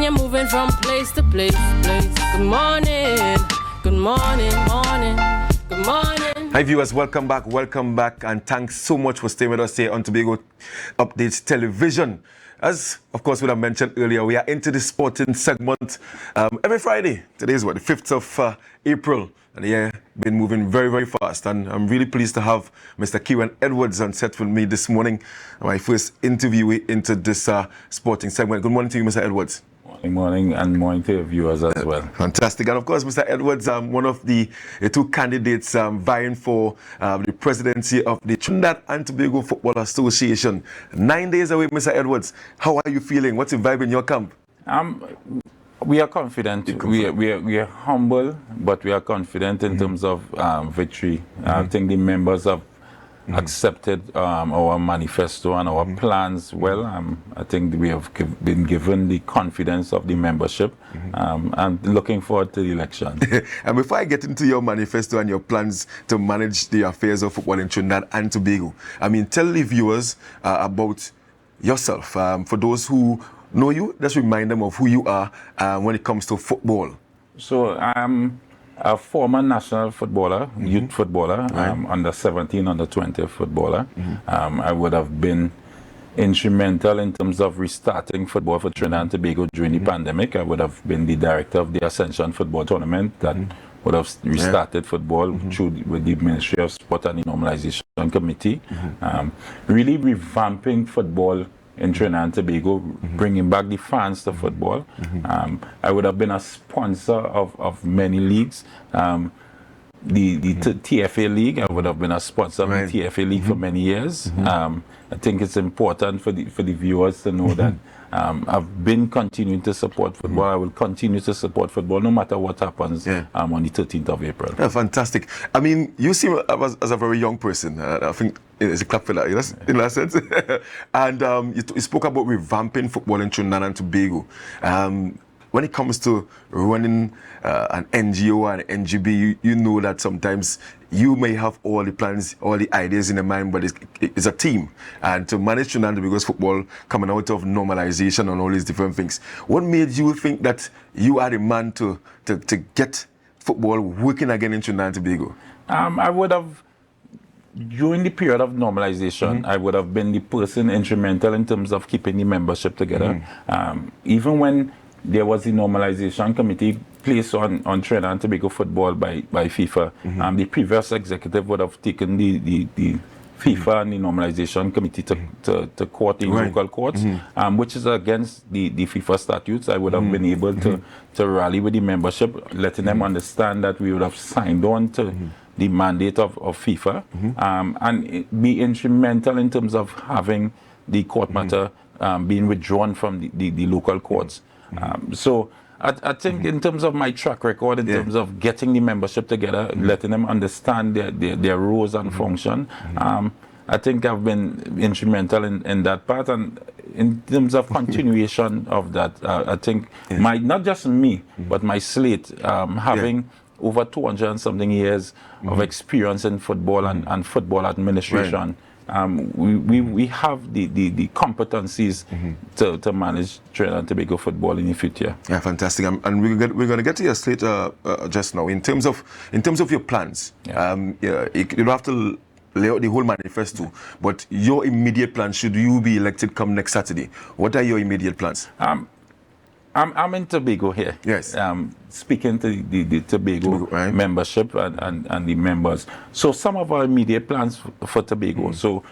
you're moving from place to place. Good morning, good morning, morning, good morning. Hi viewers, welcome back, and thanks so much for staying with us here on Tobago Updates Television. As, of course, we have mentioned earlier, we are into the sporting segment every Friday. Today is, the 5th of April. And yeah, been moving very, very fast. And I'm really pleased to have Mr. Kieron Edwards on set with me this morning. My first interview into this sporting segment. Good morning to you, Mr. Edwards. Morning, and morning to your viewers as well. Fantastic. And of course, Mr. Edwards, one of the two candidates vying for the presidency of the Trinidad and Tobago Football Association. 9 days away, Mr. Edwards. How are you feeling? What's the vibe in your camp? We are confident. We are humble, but we are confident in terms of victory. I think the members have accepted our manifesto and our plans well. I think we have been given the confidence of the membership, and looking forward to the election. And before I get into your manifesto and your plans to manage the affairs of football in Trinidad and Tobago, I mean, tell the viewers about yourself. For those who know you, just remind them of who you are when it comes to football. So I'm a former national footballer, youth footballer, under 17, under 20 footballer. I would have been instrumental in terms of restarting football for Trinidad and Tobago during the pandemic. I would have been the director of the Ascension Football Tournament that would have restarted football with the Ministry of Sport and the Normalization Committee. Really revamping football in Trinidad and Tobago, bringing back the fans to football. I would have been a sponsor of many leagues. The TFA League, I would have been a sponsor of the TFA League for many years. I think it's important for the viewers to know that I've been continuing to support football. I will continue to support football no matter what happens on the 13th of April. Yeah, fantastic. I mean, you seem as a very young person. I think it's a clap for that, in that sense. And you spoke about revamping football in Trinidad and Tobago. When it comes to running an NGO and NGB, you know that sometimes you may have all the plans, all the ideas in the mind, but it's a team. And to manage Trinidad and Tobago's football coming out of normalization and all these different things, what made you think that you are the man to get football working again in Trinidad and Tobago? I would have, during the period of normalization, I would have been the person instrumental in terms of keeping the membership together. Even when there was the normalization committee placed on Trinidad and Tobago football by FIFA. The previous executive would have taken the FIFA and the normalization committee to court in local courts, which is against the FIFA statutes. I would have been able to rally with the membership, letting them understand that we would have signed on to the mandate of FIFA, and be instrumental in terms of having the court matter being withdrawn from the local courts. So I think in terms of my track record, in terms of getting the membership together, letting them understand their roles and function, I think I've been instrumental in that part. And in terms of continuation of that, I think not just me, but my slate, having over 200 and something years of experience in football and football administration. We have the competencies to manage Trinidad and Tobago football in the future. Yeah, fantastic. And we're going to get to your slate just now. In terms of your plans, you don't have to lay out the whole manifesto, but your immediate plans, should you be elected come next Saturday, what are your immediate plans? I'm in Tobago here. Yes. Speaking to the Tobago membership and the members. So some of our immediate plans for Tobago. So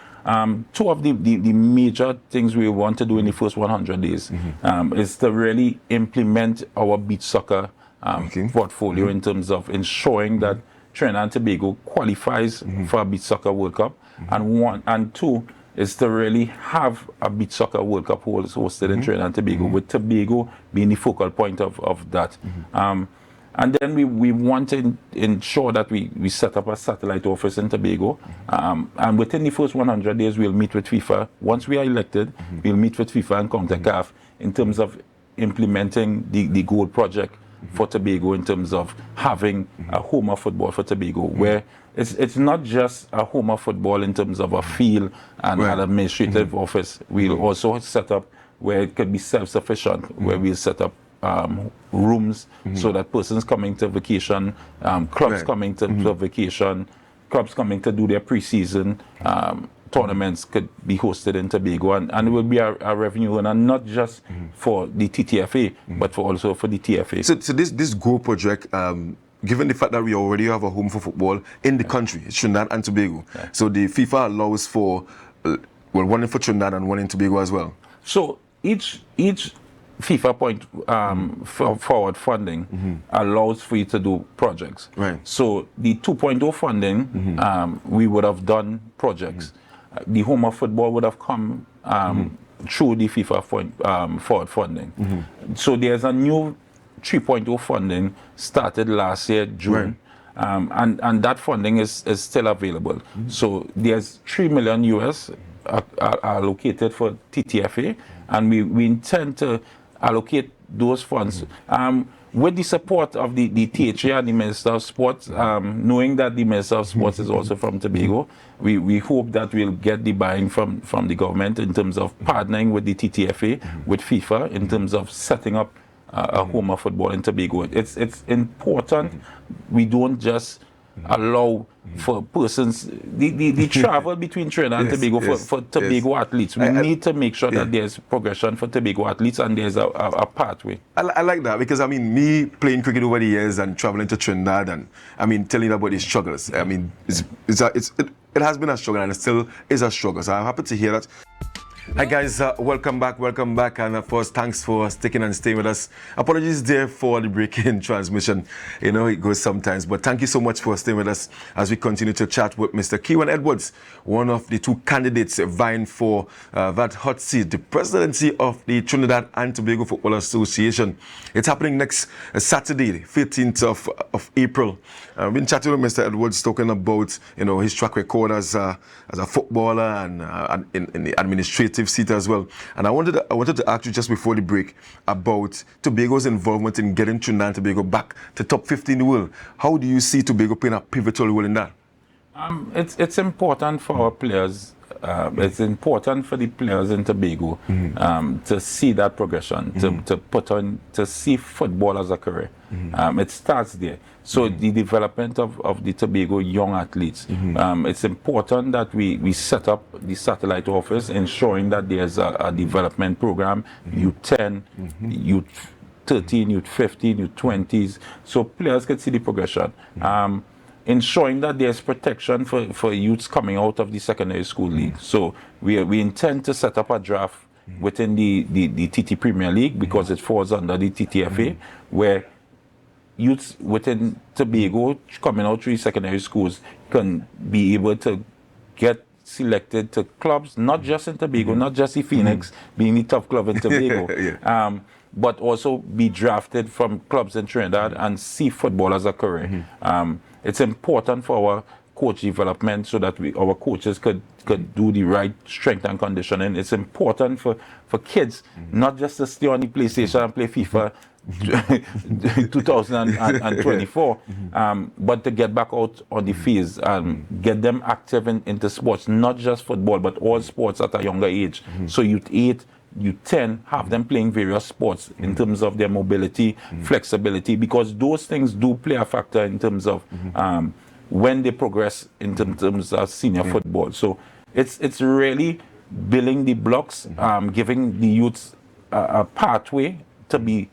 two of the major things we want to do in the first 100 days is to really implement our beach soccer portfolio in terms of ensuring that Trinidad and Tobago qualifies for a beach soccer World Cup, and two is to really have a beach soccer World Cup hosted in Trinidad and Tobago, with Tobago being the focal point of that. And then we want to ensure that we set up a satellite office in Tobago. And within the first 100 days, we'll meet with FIFA. Once we are elected, we'll meet with FIFA and CONCACAF in terms of implementing the goal project for Tobago, in terms of having a home of football for Tobago, where it's not just a home of football in terms of a field and an administrative office. We'll also set up where it could be self-sufficient, where we'll set up rooms so that persons coming to vacation, clubs coming to vacation, clubs coming to do their pre-season tournaments could be hosted in Tobago, and it will be a revenue earner, not just for the TTFA, but also for the TFA. So this Go project, given the fact that we already have a home for football in the country, Trinidad and Tobago, so the FIFA allows for one for Trinidad and one in Tobago as well. So each FIFA point for forward funding allows for you to do projects. Right. So the 2.0 funding, we would have done projects. The home of football would have come through the FIFA forward funding. So there's a new 3.0 funding started last year, June. And that funding is still available. So there's $3 million US allocated for TTFA, and we intend to allocate those funds with the support of the THA and the Minister of Sports, knowing that the Minister of Sports is also from Tobago. We hope that we'll get the buy-in from the government in terms of partnering with the TTFA, with FIFA, in terms of setting up a home of football in Tobago. It's important we don't just allow for persons the travel between Trinidad and Tobago for Tobago athletes. We need to make sure that there's progression for Tobago athletes and there's a pathway. I like that, because I mean, me playing cricket over the years and traveling to Trinidad, and I mean, telling you about the struggles. I mean, it has been a struggle, and it still is a struggle. So I'm happy to hear that. Hi guys, welcome back, and of course thanks for sticking and staying with us. Apologies there for the break-in transmission, you know it goes sometimes, but thank you so much for staying with us as we continue to chat with Mr. Kieron Edwards, one of the two candidates vying for that hot seat, the presidency of the Trinidad and Tobago Football Association. It's happening next Saturday, 15th of April. I've been chatting with Mr. Edwards, talking about his track record as a footballer and in the administrative seat as well. And I wanted to ask you just before the break about Tobago's involvement in getting Trinidad and Tobago back to top 15 in the world. How do you see Tobago playing a pivotal role in that? It's important for our players. It's important for the players in Tobago to see that progression, to see football as a career. It starts there. So the development of the Tobago young athletes, it's important that we set up the satellite office, ensuring that there's a development program, U10, U13, U15, U20s, so players can see the progression. Ensuring that there's protection for youths coming out of the secondary school league. So we intend to set up a draft within the TT Premier League, because it falls under the TTFA, where youths within Tobago coming out through secondary schools can be able to get selected to clubs, not just in Tobago, not just the Phoenix being the top club in Tobago, but also be drafted from clubs in Trinidad and see football as a career. It's important for our coach development, so that our coaches could do the right strength and conditioning. It's important for kids not just to stay on the PlayStation and play FIFA 2024, but to get back out on the fields and get them active into sports, not just football, but all sports at a younger age. So youth 8, you 10, have them playing various sports in terms of their mobility, flexibility, because those things do play a factor in terms of when they progress in terms of senior football. So it's really building the blocks, giving the youths a pathway to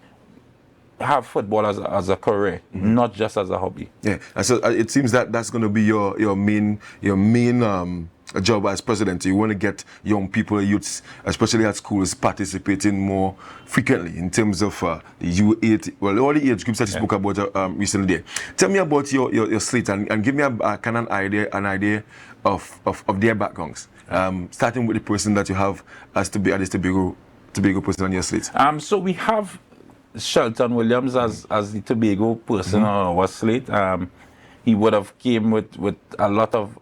have football as a career, not just as a hobby. Yeah, and so it seems that that's going to be your main job as president. You want to get young people, youths, especially at schools, participating more frequently in terms of the U8, well, all the age groups that you spoke about recently. Tell me about your slate and give me a kind of an idea of their backgrounds, starting with the person that you have as to be at this Tobago person on your slate. So we have Shelton Williams as the Tobago person on our slate. He would have came with a lot of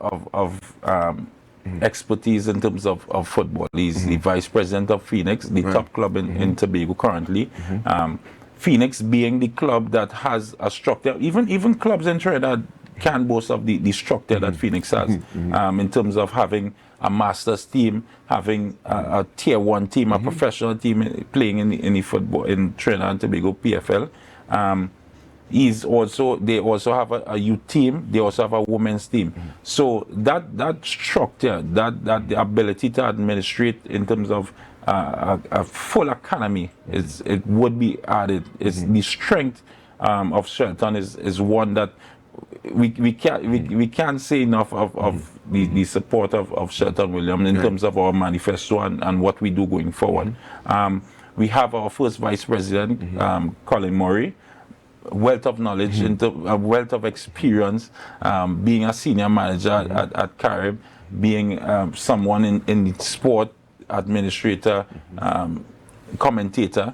expertise in terms of football. He's the vice president of Phoenix, the top club in Tobago currently. Phoenix being the club that has a structure. Even clubs in Trinidad can't boast of the structure that Phoenix has in terms of having a masters team, having a tier 1 team, a professional team playing in the football in Trinidad and Tobago PFL. They also have a youth team. They also have a women's team. So that structure, that the ability to administrate in terms of a full academy it would be added. It's the strength of Shelton is one that we can't say enough of the support of Shelton Williams in terms of our manifesto and what we do going forward. We have our first vice president, Colin Murray. Wealth of knowledge, a wealth of experience, being a senior manager at Carib, being someone in the sport, administrator, commentator.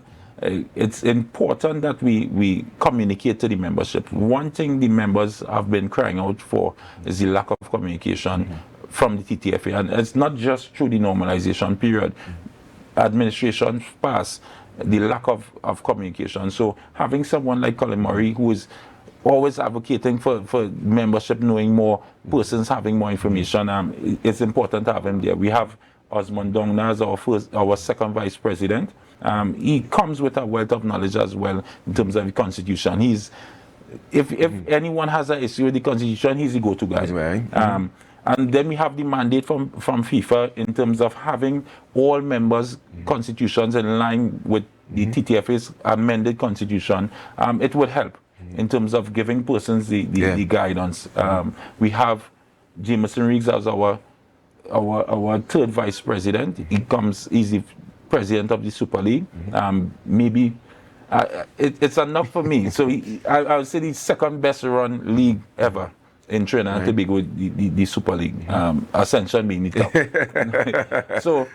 It's important that we communicate to the membership. One thing the members have been crying out for is the lack of communication from the TTFA, and it's not just through the normalization period. Administration past, the lack of communication. So having someone like Colin Murray, who is always advocating for membership knowing more, persons having more information, it's important to have him there. We have Osmond Dongna as our second vice president. He comes with a wealth of knowledge as well in terms of the constitution. If anyone has an issue with the constitution, he's the go-to guy. Right. And then we have the mandate from FIFA in terms of having all members' constitutions in line with the TTFA's amended constitution. It would help in terms of giving persons the guidance. We have Jameson Riggs as our third vice president. He's the president of the Super League. Maybe it's enough for me. So I would say the second best run league ever in Trinidad and Tobago, the Super League, Ascension being the top. So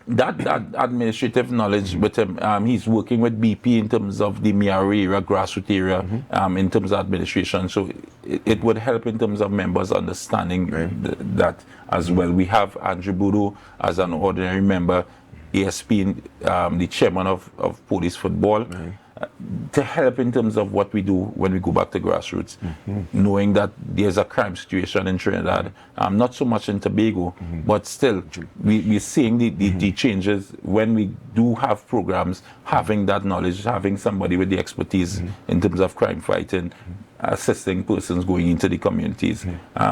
that administrative knowledge with him, he's working with BP in terms of the Miari area, grassroots area, in terms of administration. So it would help in terms of members understanding that as well. We have Andrew Bodo as an ordinary member, ASP, the chairman of police football, to help in terms of what we do when we go back to grassroots, knowing that there's a crime situation in Trinidad, not so much in Tobago, but still we're seeing the changes when we do have programs, having that knowledge, having somebody with the expertise in terms of crime fighting, assisting persons going into the communities.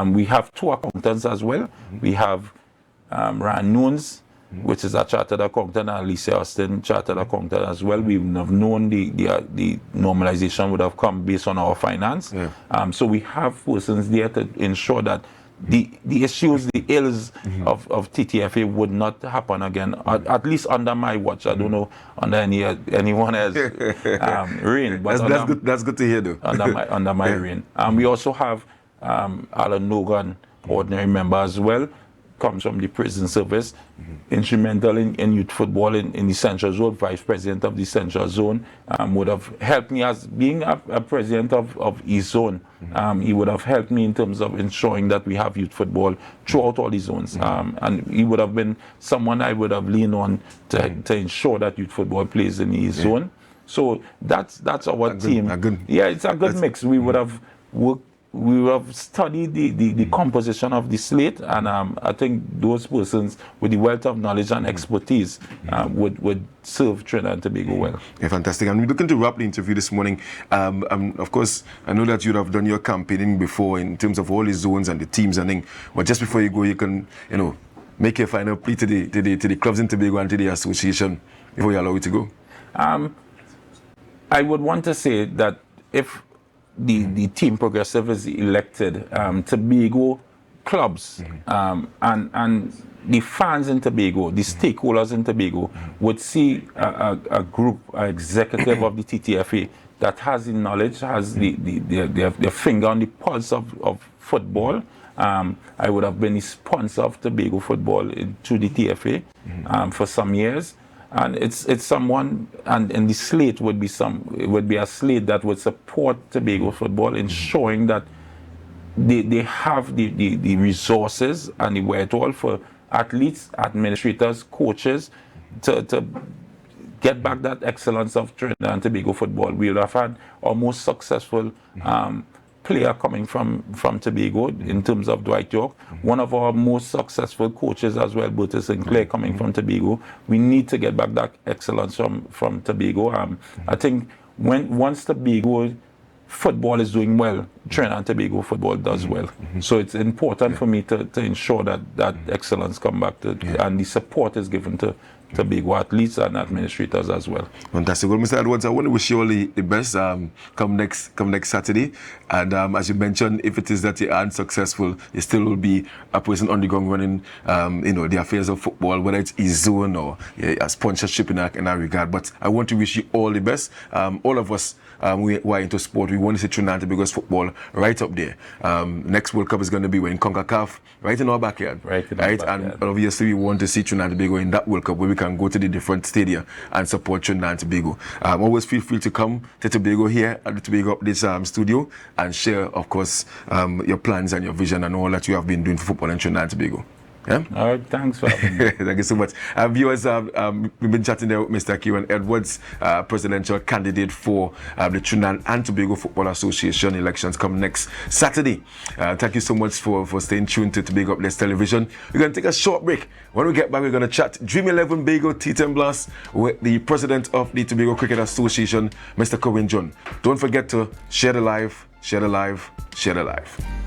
We have two accountants as well. We have Ryan Nunes, which is a chartered accountant, and Alicia Austin, chartered accountant as well. We would have known the normalization would have come based on our finance. So we have persons there to ensure that the issues, the ills of TTFA would not happen again, at least under my watch. I don't know under anyone else reign. But that's good to hear, though. under my reign. We also have Alan Logan, ordinary member as well, comes from the prison service, instrumental in youth football in the Central Zone, vice president of the Central Zone, would have helped me as being a president of East Zone. He would have helped me in terms of ensuring that we have youth football throughout all the zones. And he would have been someone I would have leaned on to ensure that youth football plays in the East Zone. So that's our team. It's a good mix. We would have worked. We have studied the composition of the slate, and I think those persons with the wealth of knowledge and expertise would serve Trinidad and Tobago well. Yeah, fantastic. I'm looking to wrap the interview this morning. Of course, I know that you have done your campaigning before in terms of all the zones and the teams and things. But just before you go, you can, make your final plea to the clubs in Tobago and to the association before you allow it to go. I would want to say that if the team progressive is elected, Tobago clubs and the fans in Tobago, the stakeholders in Tobago would see a group, an executive of the TTFA that has the knowledge, has their finger on the pulse of football. I would have been the sponsor of Tobago football through the TFA for some years. And it's someone, and the slate would be a slate that would support Tobago football, ensuring that they have the resources and the wherewithal for athletes, administrators, coaches to get back that excellence of Trinidad and Tobago football. We would have had our most successful player coming from Tobago in terms of Dwight York. One of our most successful coaches as well, Bertie Sinclair, coming from Tobago. We need to get back that excellence from Tobago. I think once Tobago football is doing well, Trinidad and Tobago football does well. So it's important for me to ensure that excellence come back and the support is given to Tobago athletes and administrators as well. Fantastic. Well, Mr. Edwards, I want to wish you all the best come next Saturday. And as you mentioned, if it is that you aren't successful, you still will be a person on the ground running, the affairs of football, whether it's e-zone or a sponsorship in that regard. But I want to wish you all the best. All of us who are into sport, we want to see Trinidad and Tobago's football right up there. Next World Cup is going to be in CONCACAF, right in our backyard. Right. And obviously we want to see Trinidad and Tobago in that World Cup where we can go to the different stadia and support Trinidad and Tobago. Always feel free to come to Tobago here at the Tobago Updates studio and share, of course, your plans and your vision and all that you have been doing for football in Trinidad and Tobago. Yeah? All right, thanks for having me. Thank you so much. Viewers, we've been chatting there with Mr. Kieron Edwards, presidential candidate for the Trinidad and Tobago Football Association elections come next Saturday. Thank you so much for staying tuned to Tobago Updates Television. We're going to take a short break. When we get back, we're going to chat Dream 11 Bago T10 Blast with the president of the Tobago Cricket Association, Mr. Kieron John. Don't forget to share the live, share the live, share the live.